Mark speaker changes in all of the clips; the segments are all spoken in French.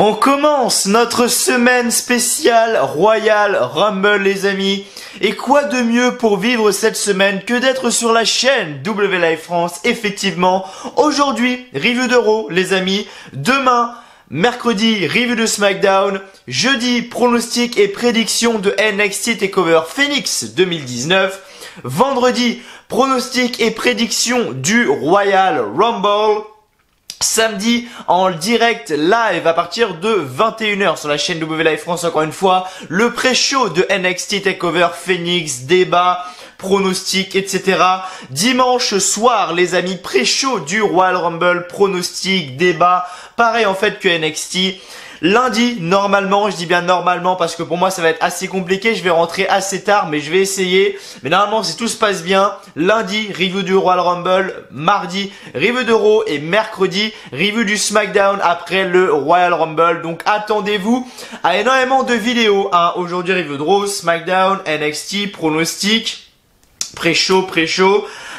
Speaker 1: On commence notre semaine spéciale Royal Rumble les amis. Et quoi de mieux pour vivre cette semaine que d'être sur la chaîne WLive France. Effectivement, aujourd'hui, review de Raw les amis. Demain, mercredi, review de SmackDown. Jeudi, pronostic et prédiction de NXT TakeOver Phoenix 2019. Vendredi, pronostic et prédiction du Royal Rumble. Samedi, en direct live à partir de 21h sur la chaîne WLive France, encore une fois, le pré-show de NXT TakeOver Phoenix, débat, pronostic, etc. Dimanche soir, les amis, pré-show du Royal Rumble, pronostic, débat, pareil en fait que NXT. Lundi, normalement, je dis bien normalement parce que pour moi ça va être assez compliqué, je vais rentrer assez tard mais je vais essayer. Mais normalement si tout se passe bien, lundi, review du Royal Rumble, mardi, review de Raw et mercredi, review du SmackDown après le Royal Rumble. Donc attendez-vous à énormément de vidéos. Aujourd'hui, review de Raw, SmackDown, NXT, pronostic, pré-show,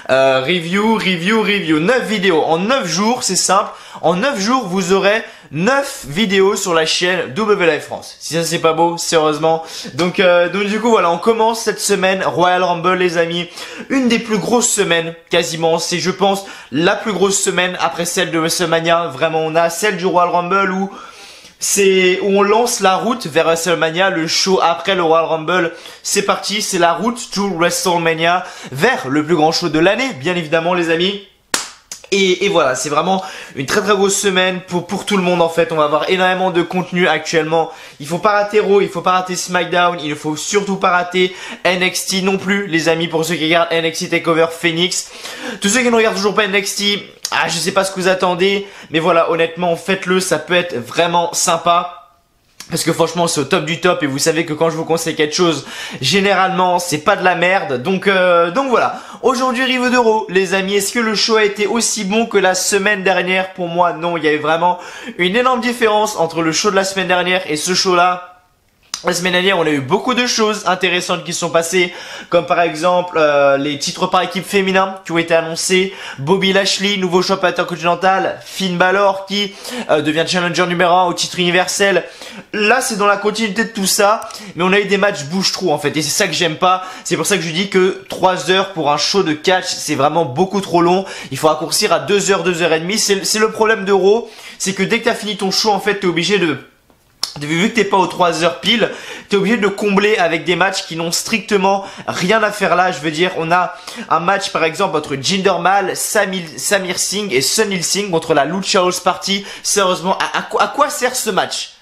Speaker 1: review. 9 vidéos en 9 jours, c'est simple. En 9 jours, vous aurez 9 vidéos sur la chaîne WLive France. Si ça c'est pas beau, sérieusement. Donc du coup voilà, on commence cette semaine Royal Rumble les amis. Une des plus grosses semaines, quasiment. C'est je pense la plus grosse semaine après celle de WrestleMania. Vraiment, on a celle du Royal Rumble où on lance la route vers WrestleMania, le show après le Royal Rumble. C'est parti, c'est la route to WrestleMania vers le plus grand show de l'année, bien évidemment les amis. Et voilà, c'est vraiment une très grosse semaine pour tout le monde en fait. On va avoir énormément de contenu actuellement. Il faut pas rater Raw, il faut pas rater SmackDown, il ne faut surtout pas rater NXT non plus les amis, pour ceux qui regardent NXT TakeOver Phoenix. Tous ceux qui ne regardent toujours pas NXT, je sais pas ce que vous attendez, mais voilà, honnêtement faites-le, ça peut être vraiment sympa. Parce que franchement c'est au top du top et vous savez que quand je vous conseille quelque chose, généralement c'est pas de la merde. Donc voilà, aujourd'hui review de Raw les amis. Est-ce que le show a été aussi bon que la semaine dernière? Pour moi non, il y avait vraiment une énorme différence entre le show de la semaine dernière et ce show là. La semaine dernière, on a eu beaucoup de choses intéressantes qui se sont passées, comme par exemple les titres par équipe féminin qui ont été annoncés, Bobby Lashley, nouveau champion intercontinental, Finn Balor qui devient challenger numéro 1 au titre universel. Là, c'est dans la continuité de tout ça, mais on a eu des matchs bouche-trou en fait, et c'est ça que j'aime pas. C'est pour ça que je dis que 3 heures pour un show de catch, c'est vraiment beaucoup trop long. Il faut raccourcir à 2 heures, 2 heures et demie. C'est le problème de Raw, c'est que dès que t'as fini ton show, en fait, t'es obligé vu que t'es pas aux 3 heures pile, t'es obligé de combler avec des matchs qui n'ont strictement rien à faire là. Je veux dire, on a un match par exemple entre Jinder Mahal, Samir Singh et Sunil Singh contre la Lucha House Party. Sérieusement, à quoi sert ce match?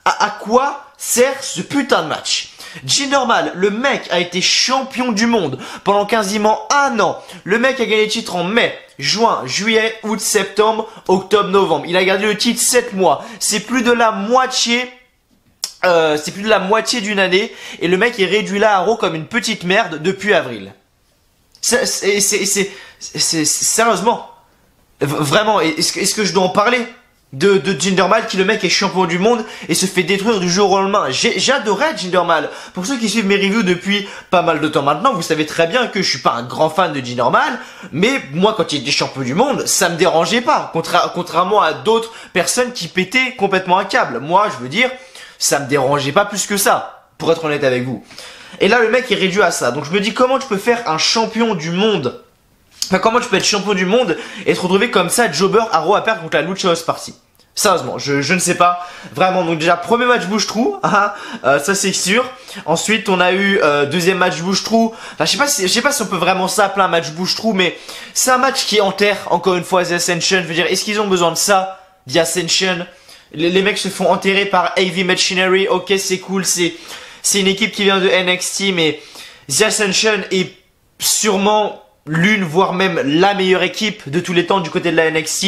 Speaker 1: À quoi sert ce putain de match? Jinder Mahal, le mec a été champion du monde pendant quasiment un an. Le mec a gagné le titre en mai, juin, juillet, août, septembre, octobre, novembre. Il a gardé le titre 7 mois. C'est plus de la moitié. C'est plus de la moitié d'une année. Et le mec est réduit là à Raw comme une petite merde depuis avril. C'est sérieusement. Vraiment, est-ce que je dois en parler? De Jinder Mahal qui le mec est champion du monde et se fait détruire du jour au lendemain. J'adorais Jinder Mahal. Pour ceux qui suivent mes reviews depuis pas mal de temps maintenant, vous savez très bien que je suis pas un grand fan de Jinder Mahal, mais moi quand il était champion du monde, ça me dérangeait pas, contrairement à d'autres personnes qui pétaient complètement un câble. Moi, je veux dire, ça me dérangeait pas plus que ça, pour être honnête avec vous. Et là le mec est réduit à ça. Donc je me dis comment tu peux faire un champion du monde? Enfin, comment tu peux être champion du monde et te retrouver comme ça, jobber à Raw à perdre contre la Lucha House Party? Sérieusement, je ne sais pas. Vraiment, donc déjà, premier match bouche-trou, ça c'est sûr. Ensuite, on a eu deuxième match bouche-trou. Enfin, je sais pas si on peut vraiment s'appeler un match bouche-trou, mais c'est un match qui enterre, encore une fois, The Ascension. Je veux dire, est-ce qu'ils ont besoin de ça, The Ascension? Les mecs se font enterrer par AV Machinery. Ok, c'est cool, c'est une équipe qui vient de NXT, mais The Ascension est sûrement l'une, voire même la meilleure équipe de tous les temps du côté de la NXT.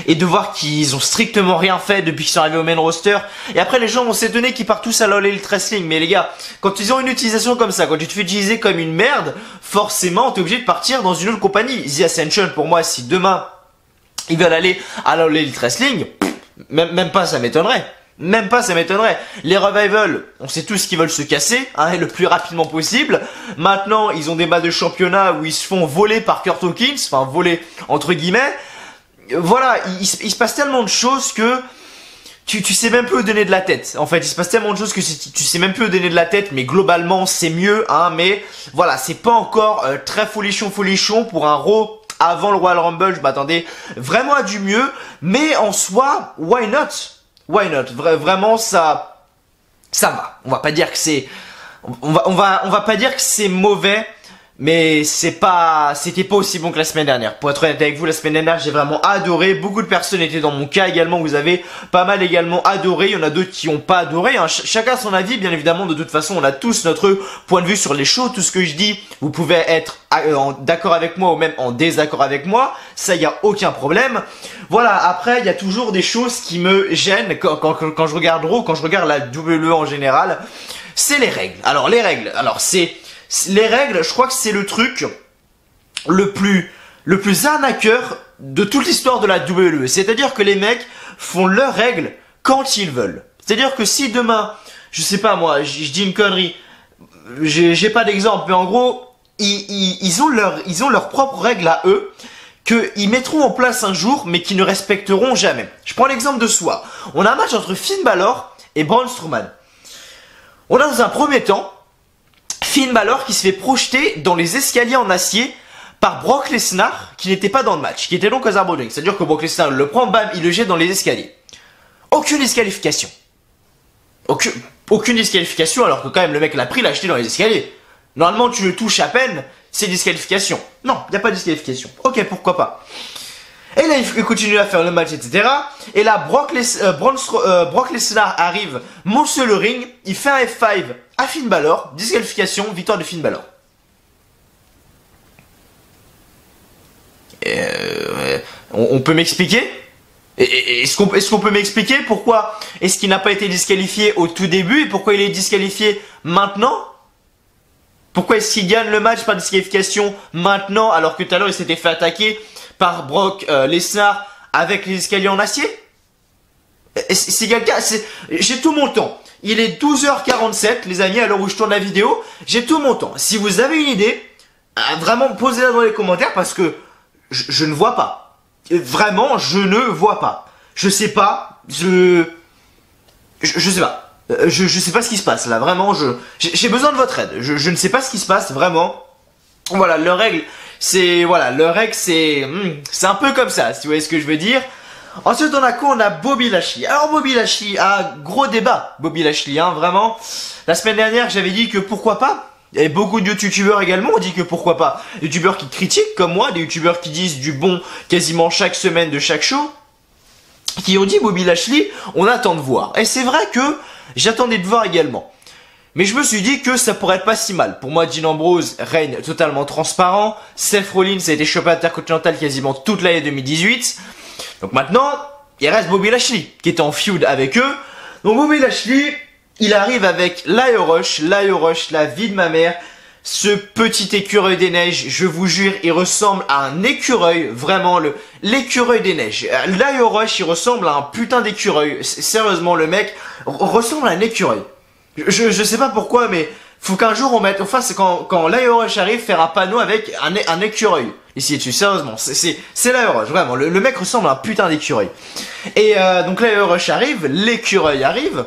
Speaker 1: Et de voir qu'ils ont strictement rien fait depuis qu'ils sont arrivés au main roster. Et après les gens vont s'étonner qu'ils partent tous à l'All Elite Wrestling. Mais les gars, quand ils ont une utilisation comme ça, quand tu te fais utiliser comme une merde, forcément t'es obligé de partir dans une autre compagnie. The Ascension, pour moi, si demain ils veulent aller à l'All Elite Wrestling, même pas ça m'étonnerait. Même pas, ça m'étonnerait. Les Revival, on sait tous qu'ils veulent se casser, et le plus rapidement possible. Maintenant, ils ont des matchs de championnat où ils se font voler par Kurt Hawkins, enfin voler entre guillemets. Voilà, il se passe tellement de choses que tu sais même plus où donner de la tête. En fait, il se passe tellement de choses que tu sais même plus où donner de la tête, mais globalement, c'est mieux, hein. Mais voilà, c'est pas encore très folichon pour un Raw avant le Royal Rumble. Je m'attendais vraiment à du mieux, mais en soi, why not? Why not? Vraiment, ça va. On va pas dire que c'est, on va pas dire que c'est mauvais. Mais c'était pas aussi bon que la semaine dernière. Pour être honnête avec vous, la semaine dernière, j'ai vraiment adoré. Beaucoup de personnes étaient dans mon cas également. Vous avez pas mal également adoré. Il y en a d'autres qui ont pas adoré, hein. Chacun son avis, bien évidemment. De toute façon, on a tous notre point de vue sur les shows. Tout ce que je dis, vous pouvez être d'accord avec moi ou même en désaccord avec moi. Ça, y a aucun problème. Voilà. Après, il y a toujours des choses qui me gênent quand je regarde Raw, quand je regarde la WWE en général. C'est les règles. Alors, les règles. Alors, les règles, je crois que c'est le truc le plus arnaqueur de toute l'histoire de la WWE. C'est-à-dire que les mecs font leurs règles quand ils veulent. C'est-à-dire que si demain, je sais pas moi, je dis une connerie, j'ai pas d'exemple, mais en gros, ils ont leurs propres règles à eux, qu'ils mettront en place un jour, mais qu'ils ne respecteront jamais. Je prends l'exemple de soi. On a un match entre Finn Balor et Braun Strowman. On a dans un premier temps Finn Balor qui se fait projeter dans les escaliers en acier par Brock Lesnar qui n'était pas dans le match, qui était donc aux arbres de ring. C'est-à-dire que Brock Lesnar le prend, bam, il le jette dans les escaliers. Aucune disqualification. Aucune disqualification alors que quand même le mec l'a pris, l'a jeté dans les escaliers. Normalement tu le touches à peine, c'est disqualification. Non, il n'y a pas de disqualification. Ok, pourquoi pas. Et là il continue à faire le match, etc. Et là Brock Lesnar arrive, monte sur le ring, il fait un F5 à Finn Balor, disqualification, victoire de Finn Balor. On peut m'expliquer? Est-ce qu'on peut m'expliquer pourquoi est-ce qu'il n'a pas été disqualifié au tout début et pourquoi il est disqualifié maintenant? Pourquoi est-ce qu'il gagne le match par disqualification maintenant alors que tout à l'heure il s'était fait attaquer par Brock Lesnar avec les escaliers en acier? C'est quelqu'un, j'ai tout mon temps. Il est 12h47 les amis à l'heure où je tourne la vidéo. J'ai tout mon temps. Si vous avez une idée, vraiment posez-la dans les commentaires parce que je ne vois pas. Vraiment, je ne vois pas. Je sais pas. Je sais pas. Je sais pas ce qui se passe là. Vraiment, j'ai besoin de votre aide. Je ne sais pas ce qui se passe vraiment. Voilà, leur règle, c'est un peu comme ça, si vous voyez ce que je veux dire. Ensuite, on a quoi? On a Bobby Lashley. Alors, Bobby Lashley, gros débat. Bobby Lashley, hein, vraiment. La semaine dernière, j'avais dit que pourquoi pas. Et beaucoup de youtubeurs également ont dit que pourquoi pas. Des youtubeurs qui critiquent comme moi, des youtubeurs qui disent du bon quasiment chaque semaine de chaque show. Qui ont dit Bobby Lashley, on attend de voir. Et c'est vrai que j'attendais de voir également. Mais je me suis dit que ça pourrait être pas si mal. Pour moi, Dean Ambrose règne totalement transparent. Seth Rollins a été champion intercontinental quasiment toute l'année 2018. Donc maintenant, il reste Bobby Lashley qui était en feud avec eux. Donc Bobby Lashley, il arrive avec Lio Rush, la vie de ma mère. Ce petit écureuil des neiges, je vous jure, il ressemble à un écureuil, vraiment l'écureuil des neiges. Lio Rush, il ressemble à un putain d'écureuil. Sérieusement, le mec ressemble à un écureuil. Je sais pas pourquoi, mais faut qu'un jour on mette, enfin c'est quand Lio Rush arrive, faire un panneau avec un écureuil ici dessus, sérieusement, c'est Lio Rush, vraiment, le mec ressemble à un putain d'écureuil. Et donc Lio Rush arrive, l'écureuil arrive,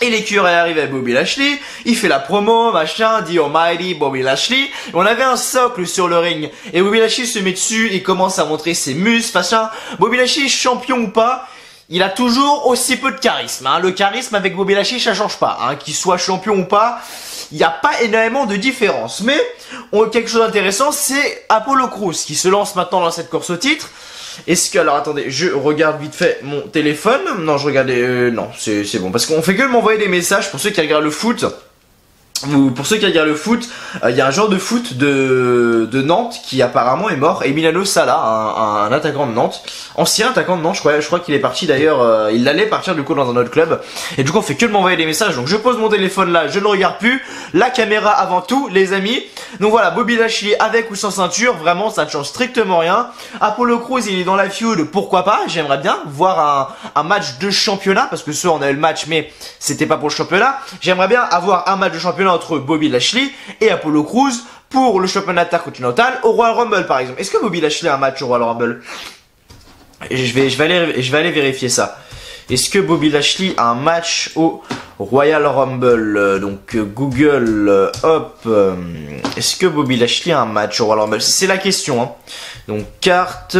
Speaker 1: et l'écureuil arrive avec Bobby Lashley, il fait la promo, machin, dit Almighty Bobby Lashley, et on avait un socle sur le ring, et Bobby Lashley se met dessus, et commence à montrer ses muscles, machin, Bobby Lashley, champion ou pas, il a toujours aussi peu de charisme, hein. Le charisme avec Bobby Lashley, ça change pas, hein. Qu'il soit champion ou pas, il n'y a pas énormément de différence. Mais quelque chose d'intéressant, c'est Apollo Crews qui se lance maintenant dans cette course au titre. Est-ce que, alors attendez, je regarde vite fait mon téléphone. Non, je regardais, non, c'est bon. Parce qu'on fait que de m'envoyer des messages pour ceux qui regardent le foot. Pour ceux qui regardent le foot, il y a un joueur de foot de Nantes qui apparemment est mort, Emiliano Sala, un attaquant de Nantes, ancien attaquant de Nantes, je crois qu'il est parti d'ailleurs, il allait partir du coup dans un autre club, et du coup on fait que de m'envoyer des messages, donc je pose mon téléphone là, je ne le regarde plus, la caméra avant tout les amis, donc voilà, Bobby Lashley avec ou sans ceinture, vraiment ça ne change strictement rien, Apollo Crews il est dans la feud, pourquoi pas, j'aimerais bien voir un match de championnat, parce que ce soir on a eu le match mais c'était pas pour le championnat, j'aimerais bien avoir un match de championnat entre Bobby Lashley et Apollo Crews pour le championnat intercontinental au Royal Rumble par exemple. Est-ce que Bobby Lashley a un match au Royal Rumble? Je vais aller vérifier ça. Est-ce que Bobby Lashley a un match au Royal Rumble? Donc Google, hop. Est-ce que Bobby Lashley a un match au Royal Rumble? C'est la question. Hein. Donc carte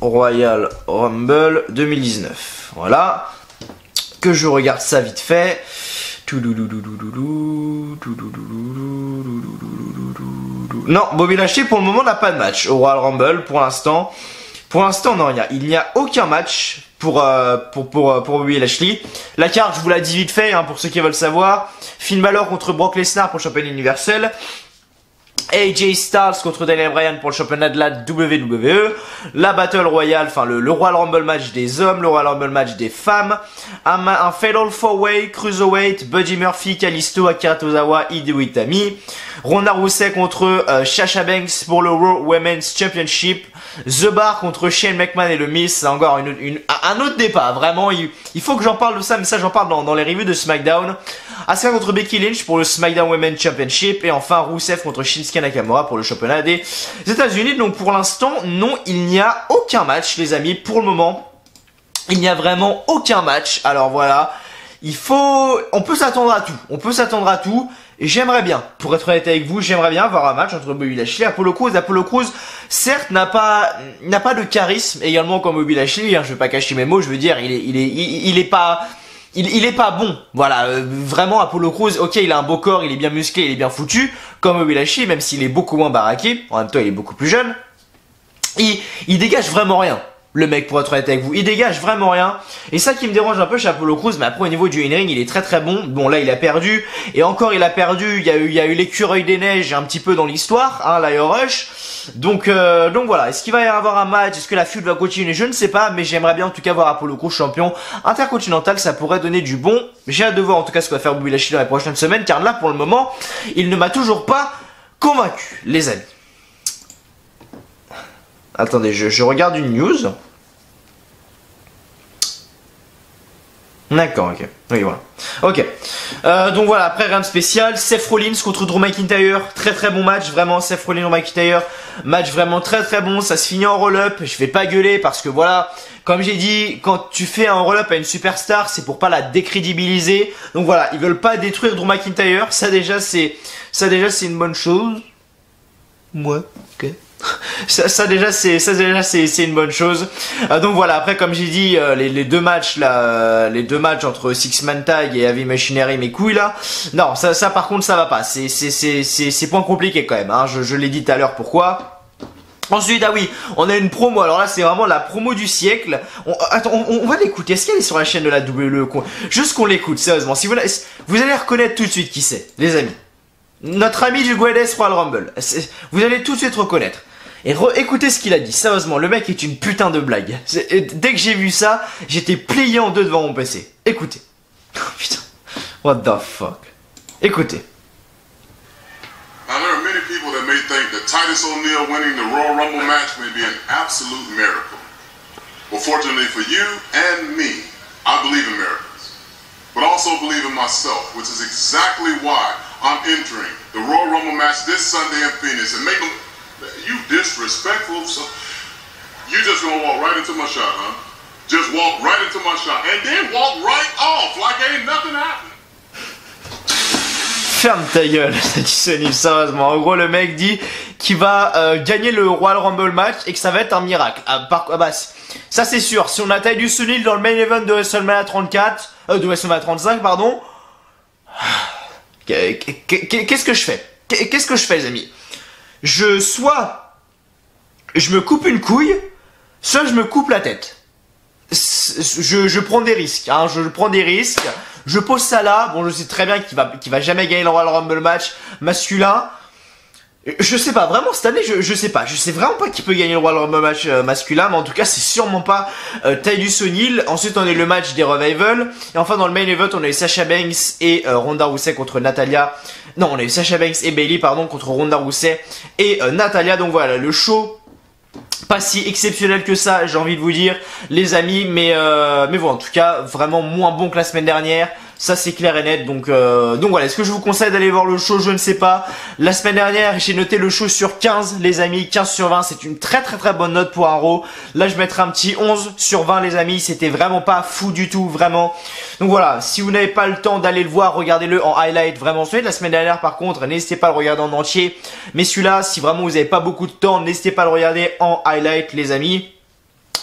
Speaker 1: Royal Rumble 2019. Voilà. Que je regarde ça vite fait. Non, Bobby Lashley pour le moment n'a pas de match au Royal Rumble pour l'instant. Pour l'instant, non, il n'y a aucun match pour Bobby Lashley. La carte, je vous la dis vite fait, hein, pour ceux qui veulent savoir. Finn Balor contre Brock Lesnar pour le championnat universel. AJ Styles contre Daniel Bryan pour le championnat de la WWE, la Battle Royale, enfin le Royal Rumble match des hommes, le Royal Rumble match des femmes, un Fatal 4-Way, Cruiserweight, Buddy Murphy, Kalisto, Akira Tozawa, Hideo Itami, Ronda Rousey contre Sasha Banks pour le Raw Women's Championship, The Bar contre Shane McMahon et le Miz, c'est encore un autre débat, vraiment, il faut que j'en parle de ça, mais ça j'en parle dans les reviews de SmackDown. Asuka contre Becky Lynch pour le SmackDown Women's Championship et enfin Rusev contre Shinsuke Nakamura pour le championnat des États-Unis. Donc pour l'instant, non, il n'y a aucun match, les amis, pour le moment. Il n'y a vraiment aucun match. Alors voilà, on peut s'attendre à tout. On peut s'attendre à tout. Et j'aimerais bien, pour être honnête avec vous, j'aimerais bien avoir un match entre Bobby Lashley et Apollo Crews. Apollo Crews, certes, n'a pas de charisme également comme Bobby Lashley. Hein, je vais pas cacher mes mots, je veux dire, il est pas bon, voilà, vraiment Apollo Crews, ok, il a un beau corps, il est bien musclé, il est bien foutu, comme Bobby Lashley, même s'il est beaucoup moins baraqué, en même temps il est beaucoup plus jeune, il dégage vraiment rien, le mec, pour être honnête avec vous, il dégage vraiment rien, et ça qui me dérange un peu chez Apollo Crews, mais après au niveau du in-ring, il est très très bon, bon là il a perdu, et encore il a perdu, il y a eu l'écureuil des neiges un petit peu dans l'histoire, hein, l'Io Rush, donc voilà, est-ce qu'il va y avoir un match, est-ce que la feud va continuer, je ne sais pas, mais j'aimerais bien en tout cas voir Apollo Crews champion intercontinental, ça pourrait donner du bon, j'ai hâte de voir en tout cas ce que va faire Bobby Lashley dans les prochaines semaines, car là pour le moment, il ne m'a toujours pas convaincu, les amis. Attendez, je regarde une news. D'accord, ok. Oui, voilà. Ok. Donc voilà, après rien de spécial. Seth Rollins contre Drew McIntyre. Très très bon match, vraiment. Seth Rollins Drew McIntyre. Match vraiment très très bon. Ça se finit en roll-up. Je vais pas gueuler parce que voilà, comme j'ai dit, quand tu fais un roll-up à une superstar, c'est pour pas la décrédibiliser. Donc voilà, ils veulent pas détruire Drew McIntyre. Ça déjà c'est une bonne chose. Ouais, ok. Ça déjà c'est une bonne chose. Donc voilà, après comme j'ai dit, les deux matchs là, les deux matchs entre Six Man Tag et Heavy Machinery, mes couilles là, non, ça par contre ça va pas, c'est point compliqué quand même, hein. Je l'ai dit tout à l'heure pourquoi. Ensuite, ah oui, on a une promo, alors là c'est vraiment la promo du siècle. Attends, on va l'écouter, est-ce qu'elle est sur la chaîne de la WWE? Juste qu'on l'écoute, sérieusement, si vous allez reconnaître tout de suite qui c'est, les amis. Notre ami du Guedes Royal Rumble, vous allez tout de suite reconnaître. Et écoutez ce qu'il a dit, sérieusement, le mec est une putain de blague. Dès que j'ai vu ça, j'étais plié en deux devant mon PC. Écoutez. Oh putain. What the fuck. Écoutez.
Speaker 2: Now there are many people that may think that Titus O'Neil winning the Royal Rumble match may be an absolute miracle. Well, fortunately for you and me, I believe in miracles. But I also believe in myself, which is exactly why I'm entering the Royal Rumble match this Sunday in Phoenix. And make them... You disrespectful, so you just gonna walk right into my shot, huh? Just walk right into my shot and then walk right off like ain't nothing happened.
Speaker 1: Ferme ta gueule, ça dit Sony, sérieusement. En gros, le mec dit qu'il va gagner le Royal Rumble match et que ça va être un miracle. Ça c'est sûr. Si on a Titus O'Neil dans le main event de WrestleMania 34, de WrestleMania 35, pardon. Qu'est-ce que je fais? Qu'est-ce que je fais, les amis? Soit je me coupe une couille, soit je me coupe la tête. Je prends des risques, hein, je prends des risques. Je pose ça là. Bon, je sais très bien qu'il va jamais gagner le Royal Rumble match masculin. Je sais pas, vraiment cette année, je sais pas. Je sais vraiment pas qui peut gagner le Royal Rumble match masculin, mais en tout cas, c'est sûrement pas Titus O'Neil. Ensuite, on a le match des Revival. Et enfin, dans le main event, on a eu Sasha Banks et Ronda Rousey contre Natalia. Non, on a eu Sasha Banks et Bayley, pardon, contre Ronda Rousey et Natalia. Donc voilà, le show pas si exceptionnel que ça, j'ai envie de vous dire, les amis. Mais bon, en tout cas, vraiment moins bon que la semaine dernière. Ça c'est clair et net. Donc voilà, est-ce que je vous conseille d'aller voir le show? Je ne sais pas. La semaine dernière j'ai noté le show sur 15 les amis, 15 sur 20, c'est une très bonne note pour un Raw. Là je mettrai un petit 11 sur 20 les amis, c'était vraiment pas fou du tout, vraiment. Donc voilà, si vous n'avez pas le temps d'aller le voir, regardez-le en highlight, vraiment. Celui de la semaine dernière par contre, n'hésitez pas à le regarder en entier. Mais celui-là, si vraiment vous n'avez pas beaucoup de temps, n'hésitez pas à le regarder en highlight les amis.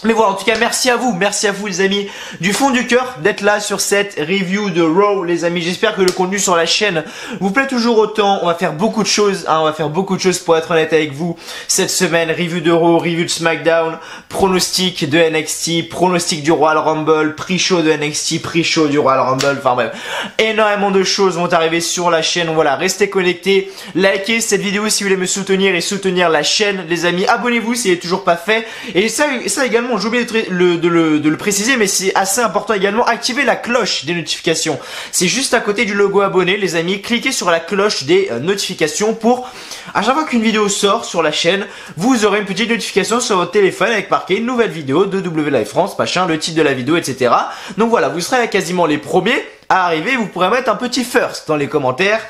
Speaker 1: Mais voilà, en tout cas, merci à vous les amis, du fond du cœur d'être là sur cette review de Raw les amis. J'espère que le contenu sur la chaîne vous plaît toujours autant. On va faire beaucoup de choses, hein, on va faire beaucoup de choses pour être honnête avec vous cette semaine. Review de Raw, review de SmackDown, pronostic de NXT, pronostic du Royal Rumble, pre-show de NXT, pre-show du Royal Rumble, enfin bref. Énormément de choses vont arriver sur la chaîne, donc voilà, restez connectés, likez cette vidéo si vous voulez me soutenir et soutenir la chaîne les amis. Abonnez-vous si c'est toujours pas fait. Et ça également, j'ai oublié de le préciser, mais c'est assez important également, activez la cloche des notifications. C'est juste à côté du logo abonné les amis, cliquez sur la cloche des notifications pour, à chaque fois qu'une vidéo sort sur la chaîne, vous aurez une petite notification sur votre téléphone avec marqué une nouvelle vidéo de W Live France, machin, le titre de la vidéo, etc. Donc voilà, vous serez quasiment les premiers à arriver, vous pourrez mettre un petit first dans les commentaires.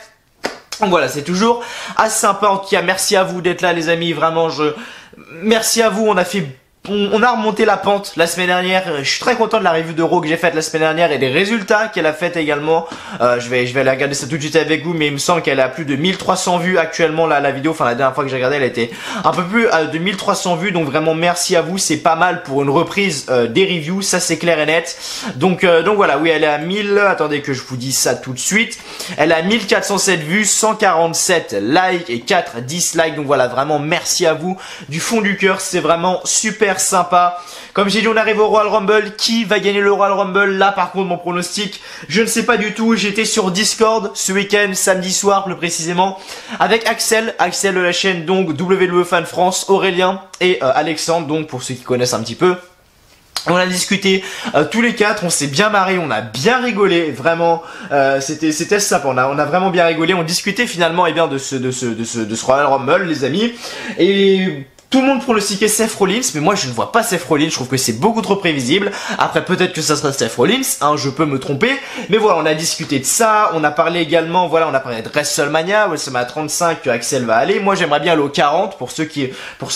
Speaker 1: Donc voilà, c'est toujours assez sympa. En tout cas, merci à vous d'être là les amis, vraiment merci à vous, on a remonté la pente la semaine dernière. Je suis très content de la review de Raw que j'ai faite la semaine dernière et des résultats qu'elle a fait également. Je vais aller regarder ça tout de suite avec vous, mais il me semble qu'elle a plus de 1300 vues actuellement là, la vidéo. Enfin la dernière fois que j'ai regardé, elle était un peu plus de 1300 vues. Donc vraiment merci à vous, c'est pas mal pour une reprise des reviews, ça c'est clair et net. Donc voilà, oui elle est à 1000. Attendez que je vous dise ça tout de suite. Elle a 1407 vues, 147 likes et 4 dislikes. Donc voilà, vraiment merci à vous du fond du cœur, c'est vraiment super sympa. Comme j'ai dit, on arrive au Royal Rumble. Qui va gagner le Royal Rumble? Là par contre mon pronostic, je ne sais pas du tout. J'étais sur Discord ce week-end, samedi soir plus précisément, avec Axel de la chaîne donc WWE Fan France, Aurélien et Alexandre, donc pour ceux qui connaissent un petit peu. On a discuté tous les quatre, on s'est bien marré, on a bien rigolé, vraiment, c'était sympa, on a vraiment bien rigolé, on discutait finalement de ce Royal Rumble les amis, et tout le monde pronostiquait Seth Rollins, mais moi je ne vois pas Seth Rollins, je trouve que c'est beaucoup trop prévisible. Après peut-être que ça sera Seth Rollins, hein, je peux me tromper, mais voilà, on a discuté de ça, on a parlé également, voilà, on a parlé de WrestleMania 35 que Axel va aller. Moi j'aimerais bien aller au 40 pour ceux qui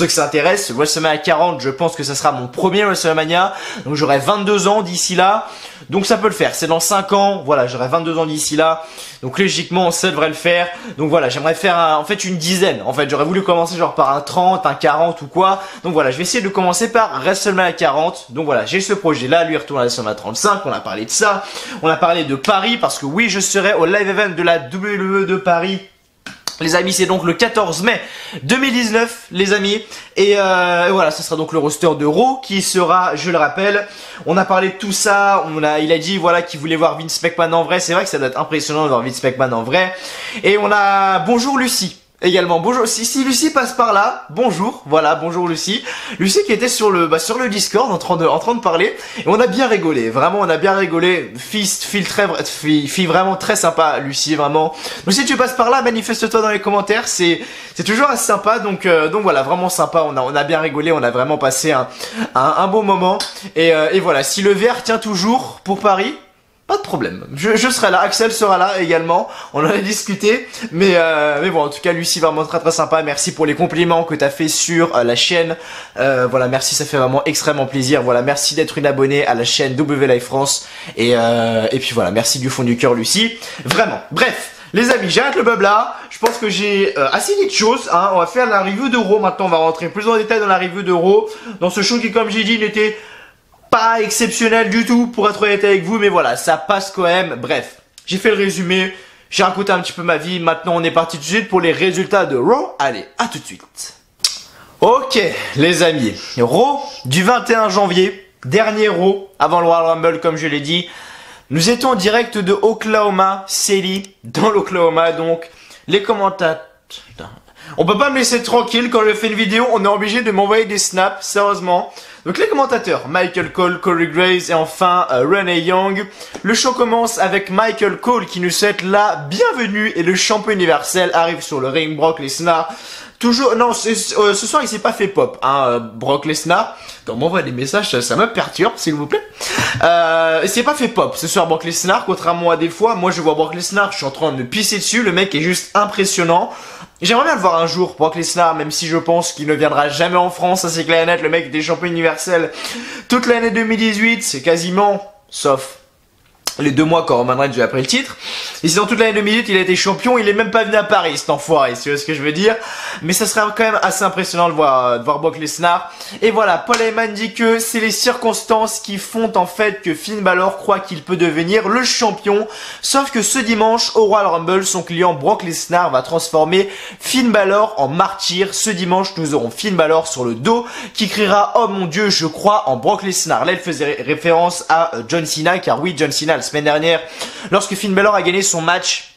Speaker 1: s'intéressent. WrestleMania 40, je pense que ça sera mon premier WrestleMania, donc j'aurai 22 ans d'ici là. Donc ça peut le faire, c'est dans 5 ans, voilà, j'aurai 22 ans d'ici là. Donc logiquement ça devrait le faire. Donc voilà, j'aimerais faire en fait une dizaine. En fait, j'aurais voulu commencer genre par un 30, un 40 ou quoi. Donc voilà, je vais essayer de commencer par WrestleMania 40. Donc voilà, j'ai ce projet là, lui retourne à WrestleMania 35, on a parlé de ça. On a parlé de Paris parce que oui, je serai au live event de la WWE de Paris. Les amis, c'est donc le 14 mai 2019, les amis. Et voilà, ce sera donc le roster de Raw qui sera, je le rappelle, on a parlé de tout ça. Il a dit voilà qu'il voulait voir Vince McMahon en vrai. C'est vrai que ça doit être impressionnant de voir Vince McMahon en vrai. Et on a bonjour Lucie. Également, bonjour, si Lucie passe par là, bonjour, voilà, bonjour Lucie. Lucie qui était sur le Discord en train de parler, et on a bien rigolé, vraiment on a bien rigolé, fille vraiment très sympa, Lucie, vraiment. Donc si tu passes par là, manifeste-toi dans les commentaires, c'est toujours assez sympa, donc voilà, vraiment sympa, on a bien rigolé, on a vraiment passé un bon moment, et voilà, si le VR tient toujours pour Paris, pas de problème, je serai là, Axel sera là également, on en a discuté, mais bon, en tout cas, Lucie, vraiment très sympa, merci pour les compliments que t'as fait sur la chaîne, voilà, merci, ça fait vraiment extrêmement plaisir, voilà, merci d'être une abonnée à la chaîne W Live France, et puis voilà, merci du fond du cœur, Lucie, vraiment, bref. Les amis, j'arrête le blabla, je pense que j'ai assez dit de choses, hein. On va faire la review de Raw maintenant, on va rentrer plus en détail dans la review de Raw, dans ce show qui, comme j'ai dit, n'était pas exceptionnel du tout pour être honnête avec vous, mais voilà, ça passe quand même. Bref, j'ai fait le résumé, j'ai raconté un petit peu ma vie, maintenant on est parti tout de suite pour les résultats de Raw. Allez, à tout de suite. Ok, les amis, Raw du 21 janvier, dernier Raw avant le Royal Rumble comme je l'ai dit. Nous étions en direct de Oklahoma City, dans l'Oklahoma, donc les commentateurs... On peut pas me laisser tranquille quand je fais une vidéo, on est obligé de m'envoyer des snaps, sérieusement. Donc les commentateurs, Michael Cole, Corey Graves et enfin Renee Young. Le show commence avec Michael Cole qui nous souhaite la bienvenue et le champion universel arrive sur le ring. Brock Lesnar Toujours, non, ce soir il s'est pas fait pop, hein, Brock Lesnar. Quand on m'envoie des messages, ça me perturbe, s'il vous plaît. Il s'est pas fait pop ce soir, Brock Lesnar, contrairement à des fois. Moi, je vois Brock Lesnar, je suis en train de me pisser dessus. Le mec est juste impressionnant. J'aimerais bien le voir un jour, Brock Lesnar, même si je pense qu'il ne viendra jamais en France. Ça, c'est clair et net. Le mec était champion universel toute l'année 2018. C'est quasiment, sauf les 2 mois quand Roman Reigns lui a pris le titre. Et sinon toute l'année 2018 il a été champion, il est même pas venu à Paris cet enfoiré, tu vois ce que je veux dire. Mais ça serait quand même assez impressionnant de voir Brock Lesnar. Et voilà, Paul Heyman dit que c'est les circonstances qui font en fait que Finn Balor croit qu'il peut devenir le champion. Sauf que ce dimanche au Royal Rumble, son client Brock Lesnar va transformer Finn Balor en martyr. Ce dimanche nous aurons Finn Balor sur le dos qui criera oh mon dieu je crois en Brock Lesnar. Là il faisait référence à John Cena, car oui John Cena la semaine dernière, lorsque Finn Balor a gagné son match,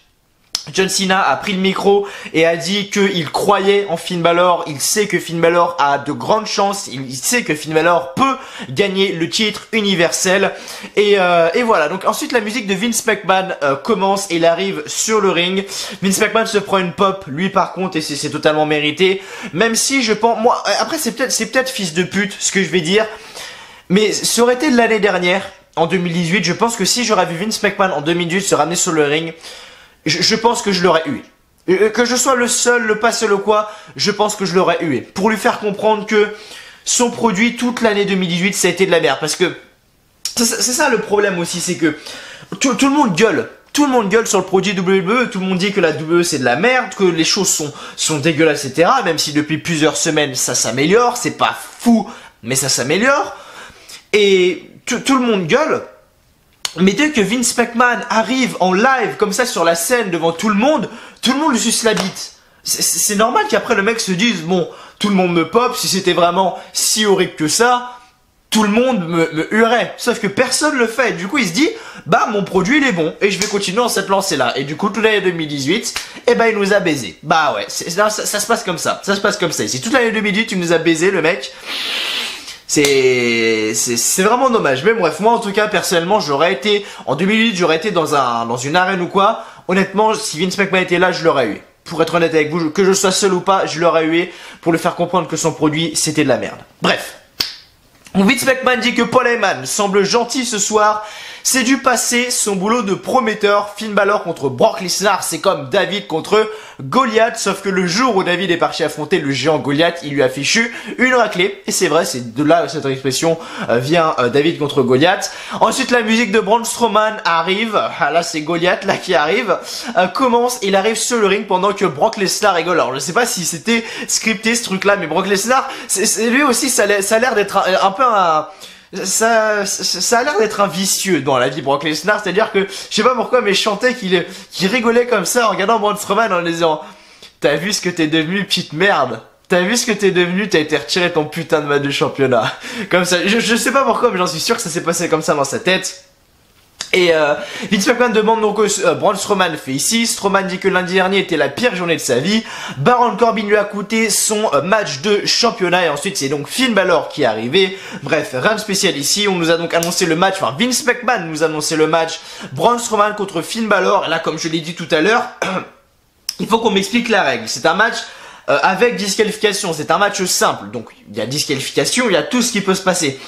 Speaker 1: John Cena a pris le micro et a dit qu'il croyait en Finn Balor, il sait que Finn Balor a de grandes chances, il sait que Finn Balor peut gagner le titre universel et voilà. Donc ensuite la musique de Vince McMahon commence et il arrive sur le ring. Vince McMahon se prend une pop, lui par contre, et c'est totalement mérité, même si je pense, moi, après c'est peut-être fils de pute ce que je vais dire, mais ça aurait été de l'année dernière. En 2018, je pense que si j'aurais vu Vince McMahon en 2018 se ramener sur le ring, je pense que je l'aurais hué. Que je sois le seul, le pas seul ou quoi, je pense que je l'aurais hué. Pour lui faire comprendre que son produit, toute l'année 2018, ça a été de la merde. Parce que c'est ça le problème aussi, c'est que tout le monde gueule. Tout le monde gueule sur le produit WWE, tout le monde dit que la WWE c'est de la merde, que les choses sont dégueulasses, etc. Même si depuis plusieurs semaines ça s'améliore, c'est pas fou, mais ça s'améliore. Et tout le monde gueule, mais dès que Vince McMahon arrive en live comme ça sur la scène devant tout le monde lui suce la bite. C'est normal qu'après le mec se dise bon, tout le monde me pop, si c'était vraiment si horrible que ça, tout le monde me huerait. Sauf que personne le fait. Du coup il se dit bah mon produit il est bon et je vais continuer dans cette lancée là. Et du coup toute l'année 2018, eh ben il nous a baisé. Bah ouais, ça se passe comme ça. Ça se passe comme ça. Si toute l'année 2018 tu nous as baisé le mec. C'est vraiment dommage. Mais bref, moi en tout cas personnellement j'aurais été en 2008, j'aurais été dans une arène ou quoi. Honnêtement, si Vince McMahon était là, je l'aurais eu. Pour être honnête avec vous, que je sois seul ou pas, je l'aurais eu pour lui faire comprendre que son produit c'était de la merde. Bref. Vince McMahon dit que Paul Heyman semble gentil ce soir. C'est dû passer son boulot de prometteur. Finn Balor contre Brock Lesnar, c'est comme David contre Goliath. Sauf que le jour où David est parti affronter le géant Goliath, il lui a fichu une raclée. Et c'est vrai, c'est de là cette expression vient David contre Goliath. Ensuite, la musique de Braun Strowman arrive. Ah, là, c'est Goliath là qui arrive. Commence, il arrive sur le ring pendant que Brock Lesnar rigole. Alors, je sais pas si c'était scripté ce truc-là, mais Brock Lesnar, c'est lui aussi, ça a l'air d'être un peu un... Ça a l'air d'être un vicieux dans la vie Brock Lesnar, c'est-à-dire que je sais pas pourquoi mais je chantais qu'il rigolait comme ça en regardant Braun Strowman en disant t'as vu ce que t'es devenu petite merde, t'as vu ce que t'es devenu, t'as été retiré ton putain de match de championnat comme ça, je sais pas pourquoi mais j'en suis sûr que ça s'est passé comme ça dans sa tête. Et Vince McMahon demande donc Braun Strowman fait ici. Strowman dit que lundi dernier était la pire journée de sa vie. Baron Corbin lui a coûté son match de championnat. Et ensuite c'est donc Finn Balor qui est arrivé. Bref, rien de spécial ici. On nous a donc annoncé le match. Enfin Vince McMahon nous a annoncé le match Braun Strowman contre Finn Balor. Et là comme je l'ai dit tout à l'heure, il faut qu'on m'explique la règle. C'est un match avec disqualification. C'est un match simple. Donc il y a disqualification, il y a tout ce qui peut se passer.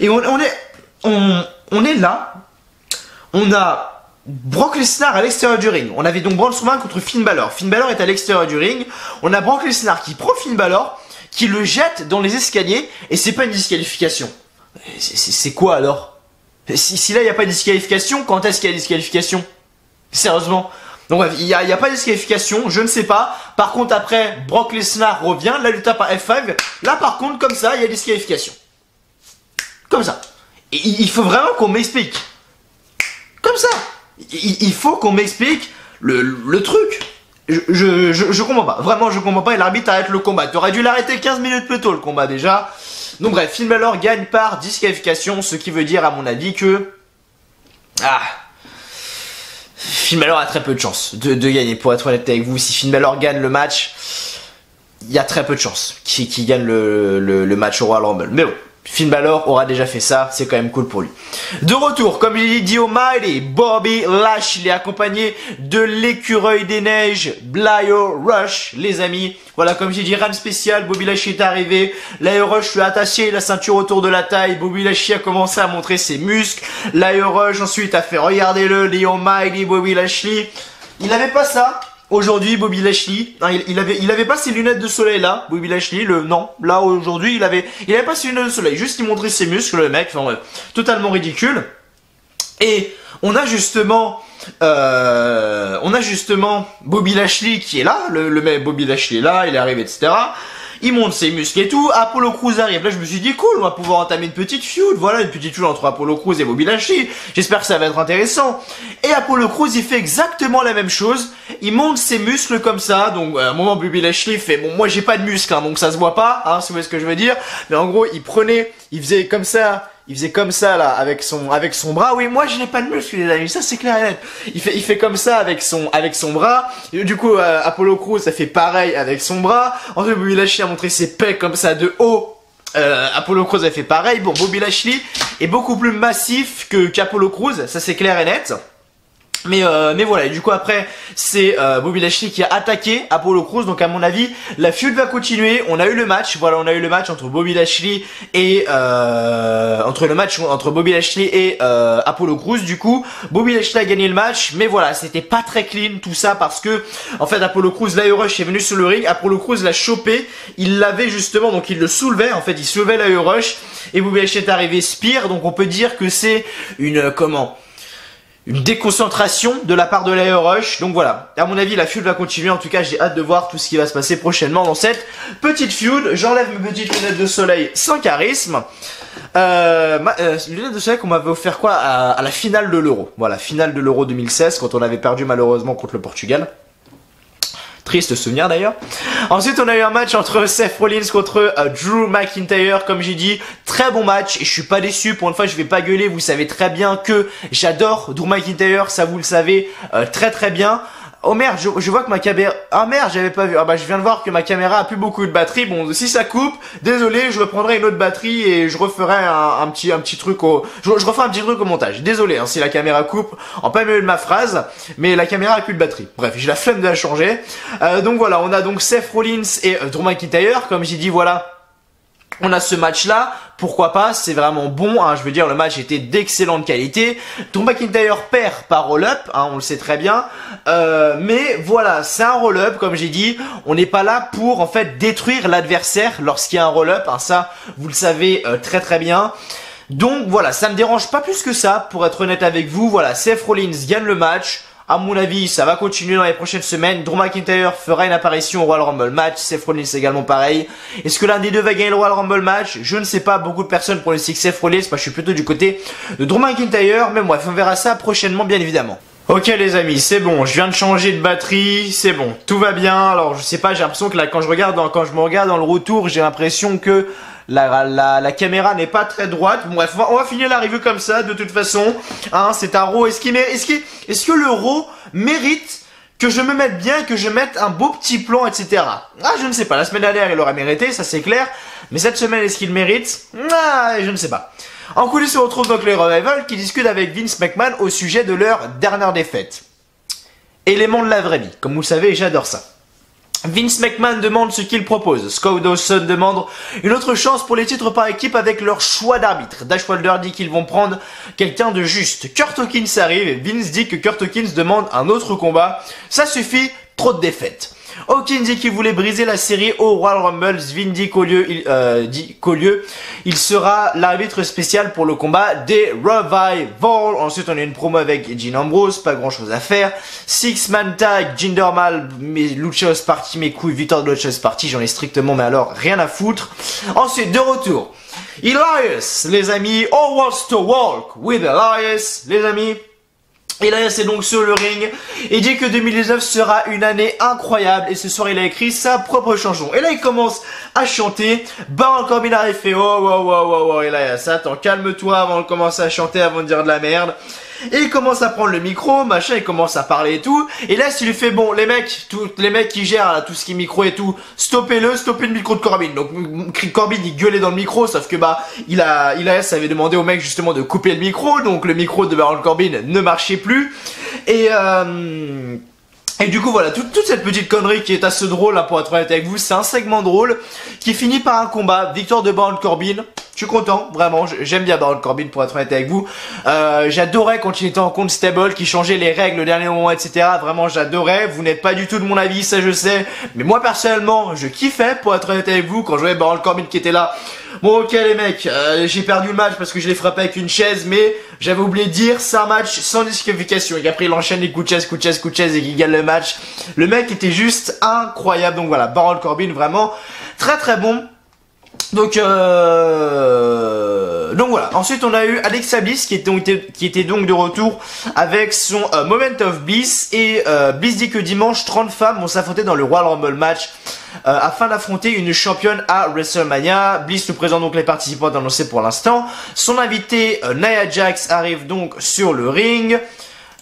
Speaker 1: Et on est là. On a Brock Lesnar à l'extérieur du ring. On avait donc Braun Strowman contre Finn Balor. Finn Balor est à l'extérieur du ring. On a Brock Lesnar qui prend Finn Balor, qui le jette dans les escaliers, et c'est pas une disqualification. C'est quoi alors? Si là il n'y a pas de disqualification, quand est-ce qu'il y a disqualification? Sérieusement. Donc bref, il y a pas de disqualification, je ne sais pas. Par contre après, Brock Lesnar revient, là il tape par F5. Là par contre, comme ça, il y a disqualification. Comme ça. Et il faut vraiment qu'on m'explique. Comme ça. Il faut qu'on m'explique le truc. Je comprends pas. Vraiment, je comprends pas. Et l'arbitre arrête le combat. T'aurais dû l'arrêter 15 minutes plus tôt, le combat, déjà. Donc bref, Finn Balor gagne par disqualification. Ce qui veut dire, à mon avis, que... Finn Balor a très peu de chance de gagner. Pour être honnête avec vous, si Finn Balor gagne le match, il y a très peu de chance qu'il gagne le match au Royal Rumble. Mais bon. Finn Balor aura déjà fait ça, c'est quand même cool pour lui. De retour, comme il dit Almighty, Bobby Lashley accompagné de l'écureuil des neiges, Lio Rush, les amis. Voilà, comme j'ai dit, run spécial, Bobby Lashley est arrivé, Lio Rush lui a attaché la ceinture autour de la taille, Bobby Lashley a commencé à montrer ses muscles, Lio Rush ensuite a fait, regardez-le, The Almighty Bobby Lashley. Il n'avait pas ça. Aujourd'hui, Bobby Lashley, non, il avait pas ses lunettes de soleil là, Bobby Lashley, non, là aujourd'hui, il avait pas ses lunettes de soleil, juste il montrait ses muscles, le mec, enfin, totalement ridicule. Et on a justement Bobby Lashley qui est là, le mec Bobby Lashley est là, il est arrivé, etc. Il monte ses muscles et tout, Apollo Crews arrive, là je me suis dit cool, on va pouvoir entamer une petite feud, voilà, une petite feud entre Apollo Crews et Bobby Lashley, j'espère que ça va être intéressant. Et Apollo Crews il fait exactement la même chose, il monte ses muscles comme ça, donc à un moment Bobby Lashley fait, bon moi j'ai pas de muscles, hein, donc ça se voit pas, hein, si vous voyez ce que je veux dire, mais en gros il faisait comme ça là avec son bras. Oui, moi je n'ai pas de muscles les amis, ça c'est clair et net. Il fait comme ça avec son bras. Et du coup Apollo Crews ça fait pareil avec son bras. Ensuite Bobby Lashley a montré ses pecs comme ça de haut. Apollo Crews a fait pareil. Bon, Bobby Lashley est beaucoup plus massif qu'Apollo Crews, ça c'est clair et net. Mais voilà, et du coup après c'est Bobby Lashley qui a attaqué Apollo Crews, donc à mon avis la feud va continuer. On a eu le match, voilà, on a eu le match entre Bobby Lashley et entre Bobby Lashley et Apollo Crews. Du coup Bobby Lashley a gagné le match, mais voilà, c'était pas très clean tout ça parce que en fait Apollo Crews, Lio Rush est venu sur le ring, Apollo Crews l'a chopé, il l'avait justement, donc il le soulevait, en fait il soulevait Lio Rush et Bobby Lashley est arrivé spear, donc on peut dire que c'est une déconcentration de la part de Lio Rush. Donc voilà, à mon avis la feud va continuer. En tout cas j'ai hâte de voir tout ce qui va se passer prochainement dans cette petite feud. J'enlève mes petites lunettes de soleil sans charisme. Lunettes de soleil qu'on m'avait offert quoi à la finale de l'Euro. Voilà, finale de l'Euro 2016 quand on avait perdu malheureusement contre le Portugal. Triste souvenir d'ailleurs. Ensuite on a eu un match entre Seth Rollins contre Drew McIntyre. Comme j'ai dit, très bon match et je suis pas déçu. Pour une fois je vais pas gueuler, vous savez très bien que j'adore Drew McIntyre, ça vous le savez très très bien. Oh merde, je vois que ma caméra... Ah merde, j'avais pas vu. Ah bah je viens de voir que ma caméra a plus beaucoup de batterie. Bon, si ça coupe, désolé, je reprendrai une autre batterie et je referai un petit truc au... Je referai un petit truc au montage. Désolé hein, si la caméra coupe en plein milieu de ma phrase, mais la caméra a plus de batterie. Bref, j'ai la flemme de la changer. Donc voilà, on a donc Seth Rollins et Drew McIntyre. Comme j'ai dit, voilà. On a ce match là, pourquoi pas, c'est vraiment bon, hein, je veux dire le match était d'excellente qualité. Drew McIntyre perd par roll-up, hein, on le sait très bien, mais voilà, c'est un roll-up comme j'ai dit, on n'est pas là pour en fait détruire l'adversaire lorsqu'il y a un roll-up, hein, ça vous le savez très très bien. Donc voilà, ça me dérange pas plus que ça, pour être honnête avec vous, voilà, Seth Rollins gagne le match. À mon avis, ça va continuer dans les prochaines semaines. Drew McIntyre fera une apparition au Royal Rumble match. Seth Rollins également pareil. Est-ce que l'un des deux va gagner le Royal Rumble match? Je ne sais pas. Beaucoup de personnes pronostiquent Seth Rollins. Moi, je suis plutôt du côté de Drew McIntyre. Mais bref, on verra ça prochainement, bien évidemment. Ok les amis, c'est bon, je viens de changer de batterie, c'est bon, tout va bien. Alors je sais pas, j'ai l'impression que là quand je me regarde dans le retour, j'ai l'impression que la caméra n'est pas très droite. Bon, bref, on va finir la review comme ça de toute façon. Hein, c'est un Raw. Est-ce que le Raw mérite que je me mette bien et que je mette un beau petit plan, etc. Ah, je ne sais pas. La semaine dernière, il aurait mérité, ça c'est clair. Mais cette semaine, est-ce qu'il mérite? Ah, je ne sais pas. En coulisses, on retrouve donc les Revival qui discutent avec Vince McMahon au sujet de leur dernière défaite. Élément de la vraie vie. Comme vous le savez, j'adore ça. Vince McMahon demande ce qu'il propose. Scott Dawson demande une autre chance pour les titres par équipe avec leur choix d'arbitre. Dash Wilder dit qu'ils vont prendre quelqu'un de juste. Kurt Hawkins arrive et Vince dit que Kurt Hawkins demande un autre combat. Ça suffit, trop de défaites. Hawkins dit qu'il voulait briser la série au Royal Rumble. Vin dit qu'au lieu, il sera l'arbitre spécial pour le combat des Revival. Ensuite, on a une promo avec Dean Ambrose, pas grand chose à faire. Six-man tag, Jinder Mahal, Lucha House Party, mes couilles, victoire de Lucha House Party, j'en ai strictement, mais alors, rien à foutre. Ensuite, de retour, Elias, les amis, Who Wants to Walk with Elias, les amis. Elias est donc sur le ring et dit que 2019 sera une année incroyable et ce soir il a écrit sa propre chanson. Et là il commence à chanter, Baron Corbin arrive et fait oh Elias, attends calme-toi avant de commencer à chanter, avant de dire de la merde. Et il commence à prendre le micro, machin, il commence à parler et tout. Et là, s'il lui fait, bon, les mecs, tous les mecs qui gèrent là, tout ce qui est micro et tout, stoppez le micro de Corbin. Donc Corbin, il gueulait dans le micro, sauf que bah, ça avait demandé au mec justement de couper le micro. Donc le micro de Baron Corbin ne marchait plus. Et du coup voilà, toute cette petite connerie qui est assez drôle là, pour être honnête avec vous, c'est un segment drôle qui finit par un combat, victoire de Baron Corbin. Je suis content, vraiment, j'aime bien Baron Corbin pour être honnête avec vous. J'adorais quand il était en compte stable, qui changeait les règles au dernier moment, etc. Vraiment j'adorais, vous n'êtes pas du tout de mon avis, ça je sais. Mais moi personnellement, je kiffais pour être honnête avec vous quand je voyais Baron Corbin qui était là. Bon ok les mecs, j'ai perdu le match parce que je l'ai frappé avec une chaise, mais j'avais oublié de dire, c'est un match sans disqualification. Et après il enchaîne les coups de chaise et qu'il gagne le match. Le mec était juste incroyable, donc voilà, Baron Corbin vraiment très très bon. Donc voilà. Ensuite on a eu Alexa Bliss qui était donc de retour avec son Moment of Bliss. Et Bliss dit que dimanche 30 femmes vont s'affronter dans le Royal Rumble match afin d'affronter une championne à WrestleMania. Bliss nous présente donc les participants annoncés pour l'instant. Son invité Nia Jax arrive donc sur le ring.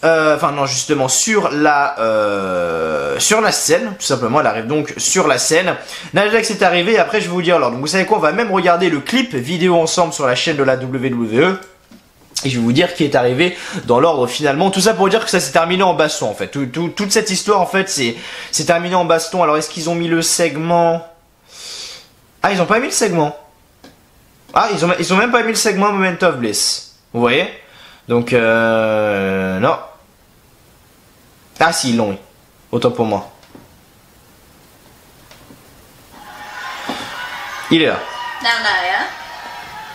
Speaker 1: Enfin non, justement sur la scène, tout simplement. Elle arrive donc sur la scène. Nia Jax est arrivée et après je vais vous dire alors. Donc vous savez quoi, on va même regarder le clip vidéo ensemble sur la chaîne de la WWE. Et je vais vous dire qui est arrivé dans l'ordre finalement. Tout ça pour dire que ça s'est terminé en baston en fait. Toute cette histoire en fait c'est terminé en baston. Alors est-ce qu'ils ont mis le segment? Ah, ils ont pas mis le segment. Ah, ils ont même pas mis le segment Moment of Bliss. Vous voyez? Donc non. Ah si, ils l'ont, oui. Autant pour moi. Il est là.
Speaker 3: Now, Nia.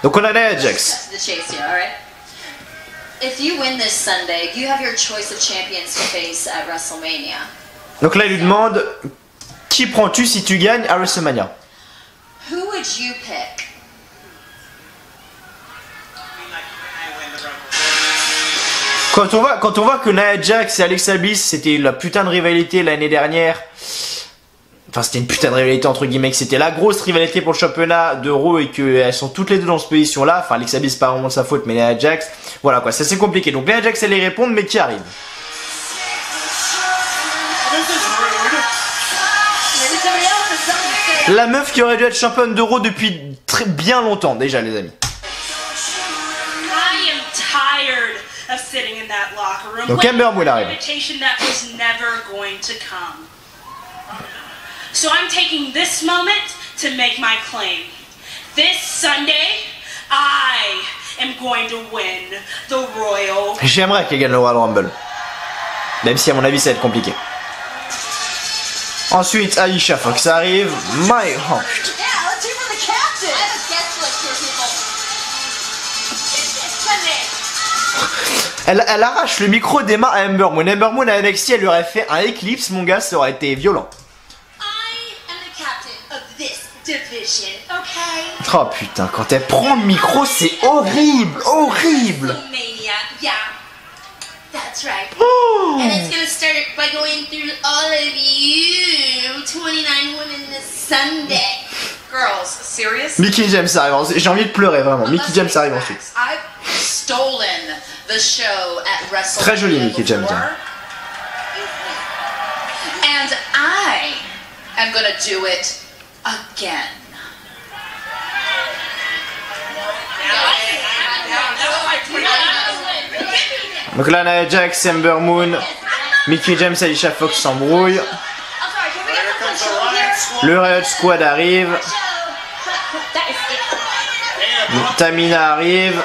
Speaker 1: Donc on a Nia Jax.
Speaker 3: Cut to the chase here, alright? If you win this Sunday, you have your choice of champions to face at WrestleMania.
Speaker 1: Donc là, il lui demande qui prends-tu si tu gagnes à WrestleMania?
Speaker 3: Who would you pick?
Speaker 1: Quand on voit que Nia Jax et Alexa Bliss, c'était la putain de rivalité l'année dernière. Enfin, c'était une putain de rivalité entre guillemets, que c'était la grosse rivalité pour le championnat d'Euro et qu'elles sont toutes les deux dans ce position-là. Enfin, Alexa Bliss, pas vraiment de sa faute, mais Nia Jax, voilà quoi, c'est assez compliqué. Donc Nia Jax, elle y répond, mais qui arrive? La meuf qui aurait dû être championne d'Euro depuis bien longtemps déjà, les amis. Donc Ember Moon arrive.
Speaker 4: So I'm taking this moment to make my claim. This Sunday, I am going to win the Royal.
Speaker 1: J'aimerais qu'elle gagne le Royal Rumble. Même si à mon avis ça va être compliqué. Ensuite, Alicia Fox arrive. My Heart. Elle arrache le micro des mains à Ember Moon. Ember Moon à NXT, elle lui aurait fait un Eclipse, mon gars, ça aurait été violent. Oh putain, quand elle prend le micro, c'est horrible, horrible.
Speaker 3: Oh. And it's gonna start by going through all of you 29 women this Sunday. Girls, serious?
Speaker 1: Mickey James arrive, j'ai envie de pleurer vraiment. Mickey James arrive ensuite.
Speaker 3: I've stolen the show at WrestleMania.
Speaker 1: Très joli Mickey James.
Speaker 3: And I am gonna do it again.
Speaker 1: Donc là, Nia Jax, Ember Moon, Mickey James, Alicia Fox s'embrouillent. Le Riot Squad arrive. Tamina arrive.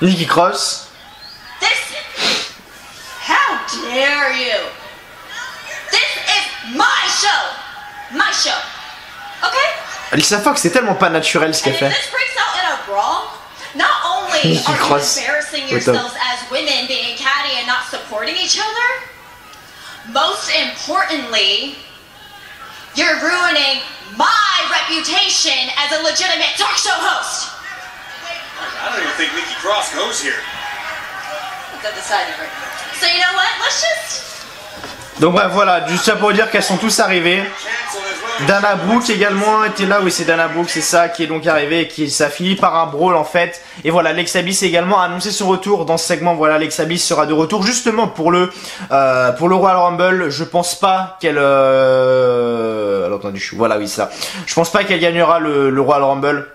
Speaker 1: Nikki Cross.
Speaker 3: How dare you? This is my show. My show. Okay?
Speaker 1: Alicia Fox, c'est tellement pas naturel ce qu'elle fait.
Speaker 3: Not only are you embarrassing yourselves as women being catty and not supporting each other, most importantly, you're ruining my reputation as a legitimate talk show host.
Speaker 5: I don't even think Nikki Cross goes here.
Speaker 3: So you know what? Let's just...
Speaker 1: Donc bref, voilà, juste ça pour dire qu'elles sont tous arrivées. Dana Brooke également était là, oui c'est Dana Brooke, c'est ça, qui est donc arrivé et qui ça finit par un brawl en fait. Et voilà, Alexa Bliss également a annoncé son retour dans ce segment. Voilà, Alexa Bliss sera de retour justement pour le Royal Rumble. Je pense pas qu'elle alors attendez, voilà oui ça. Je pense pas qu'elle gagnera le Royal Rumble.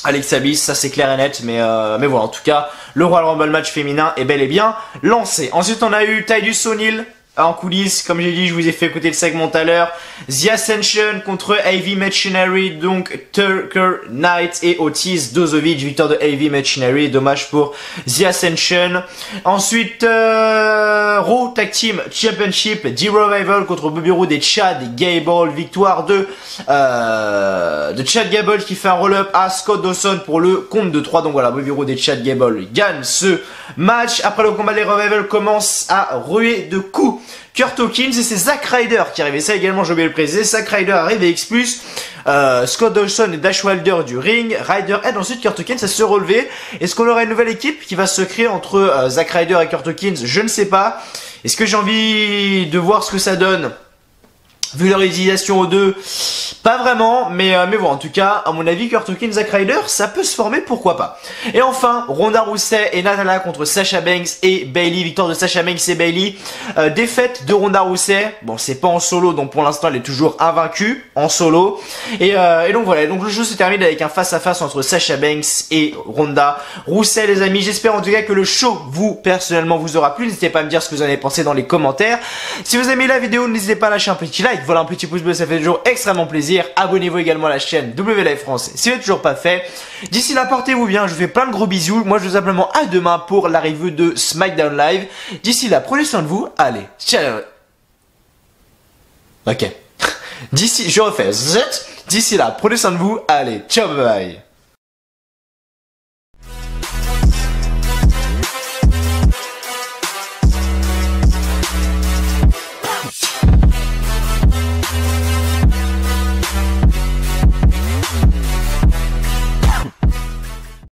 Speaker 1: Alexa Bliss, ça c'est clair et net, mais voilà, en tout cas, le Royal Rumble match féminin est bel et bien lancé. Ensuite, on a eu Titus O'Neil en coulisses, comme j'ai dit, je vous ai fait écouter le segment tout à l'heure. The Ascension contre AV Machinery, donc Tucker Knight et Otis Dozovic, victoire de AV Machinery, dommage pour The Ascension. Ensuite, Raw Tag Team Championship, The Revival contre Bobby Roode et Chad Gable, victoire de Chad Gable qui fait un roll-up à Scott Dawson pour le compte de 3. Donc voilà, Bobby Roode et Chad Gable gagnent ce match. Après le combat, les Revival commencent à ruer de coups. Kurt Hawkins et c'est Zack Ryder qui arrive. Et ça également, j'ai oublié de le préciser. Zack Ryder arrive et expulse Scott Dawson et Dash Wilder du ring. Ryder aide ensuite Kurt Hawkins à se relever. Est-ce qu'on aura une nouvelle équipe qui va se créer entre Zack Ryder et Kurt Hawkins? Je ne sais pas. Est-ce que j'ai envie de voir ce que ça donne vu leur utilisation aux deux? Pas vraiment, mais bon, en tout cas, à mon avis, Kurt Hawkins, Zack Ryder, ça peut se former, pourquoi pas. Et enfin, Ronda Rousey et Natalia contre Sasha Banks et Bayley, victoire de Sasha Banks et Bayley. Défaite de Ronda Rousey, bon, c'est pas en solo, donc pour l'instant, elle est toujours invaincue en solo. Et donc voilà, donc le jeu se termine avec un face-à-face entre Sasha Banks et Ronda Rousey, les amis. J'espère en tout cas que le show, personnellement, vous aura plu. N'hésitez pas à me dire ce que vous en avez pensé dans les commentaires. Si vous aimez la vidéo, n'hésitez pas à lâcher un petit like, voilà, un petit pouce bleu, ça fait toujours extrêmement plaisir. Abonnez-vous également à la chaîne WLive France si vous n'êtes toujours pas fait. D'ici là, portez-vous bien, je vous fais plein de gros bisous. Moi, je vous dis simplement à demain pour la review de SmackDown Live. D'ici là, prenez soin de vous. Allez, ciao. Ok. Je refais. D'ici là, prenez soin de vous. Allez, ciao, bye bye.